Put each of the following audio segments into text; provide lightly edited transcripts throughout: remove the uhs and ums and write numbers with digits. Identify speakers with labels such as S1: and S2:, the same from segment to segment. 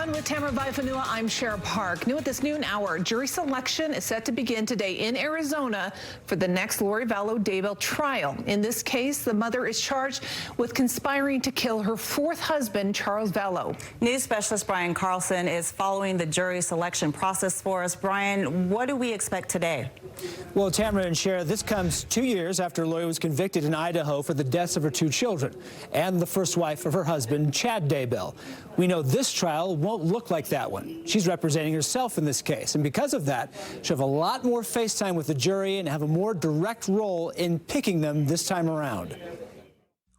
S1: everyone. With Tamara Vaifanua, I'm Shara Park. New at this noon hour, jury selection is set to begin today in Arizona for the next Lori Vallow Daybell trial. In this case, the mother is charged with conspiring to kill her fourth husband, Charles Vallow.
S2: News specialist Brian Carlson is following the jury selection process for us. Brian, what do we expect today?
S3: Well, Tamara and Shara, this comes 2 years after Lori was convicted in Idaho for the deaths of her two children and the first wife of her husband, Chad Daybell. We know this trial won't look like that one. She's representing herself in this case, and because of that, she'll have a lot more face time with the jury and have a more direct role in picking them this time around.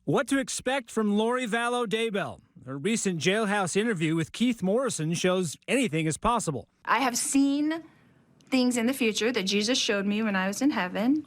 S4: What to expect from Lori Vallow Daybell? Her recent jailhouse interview with Keith Morrison shows anything is possible.
S5: I have seen things in the future that Jesus showed me when I was in heaven,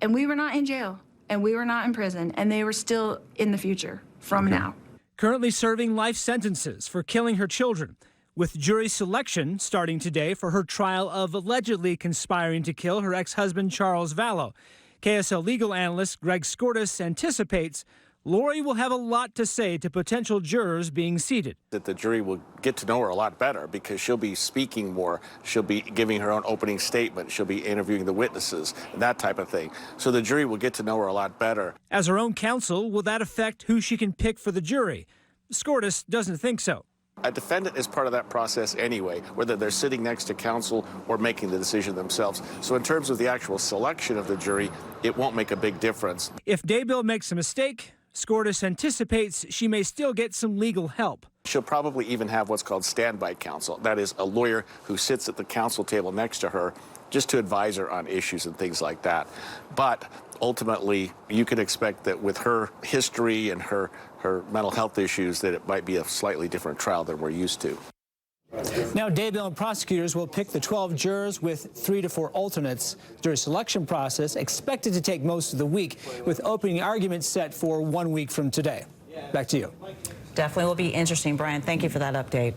S5: and we were not in jail, and we were not in prison, and they were still in the future from now.
S4: Currently serving life sentences for killing her children, with jury selection starting today for her trial of allegedly conspiring to kill her ex-husband Charles Vallow. KSL legal analyst Greg Skordas anticipates Lori will have a lot to say to potential jurors being seated.
S6: That the jury will get to know her a lot better because she'll be speaking more. She'll be giving her own opening statement. She'll be interviewing the witnesses and that type of thing. So the jury will get to know her a lot better.
S4: As her own counsel, will that affect who she can pick for the jury? Skordas doesn't think so.
S6: A defendant is part of that process anyway, whether they're sitting next to counsel or making the decision themselves. So in terms of the actual selection of the jury, it won't make a big difference.
S4: If Daybell makes a mistake, Skordas anticipates she may still get some legal help.
S6: She'll probably even have what's called standby counsel. That is a lawyer who sits at the counsel table next to her just to advise her on issues and things like that. But ultimately, you can expect that with her history and her mental health issues that it might be a slightly different trial than we're used to.
S3: Now, Daybell and prosecutors will pick the 12 jurors with 3 to 4 alternates. Jury selection process expected to take most of the week, with opening arguments set for 1 week from today. Back to you.
S2: Definitely will be interesting, Brian. Thank you for that update.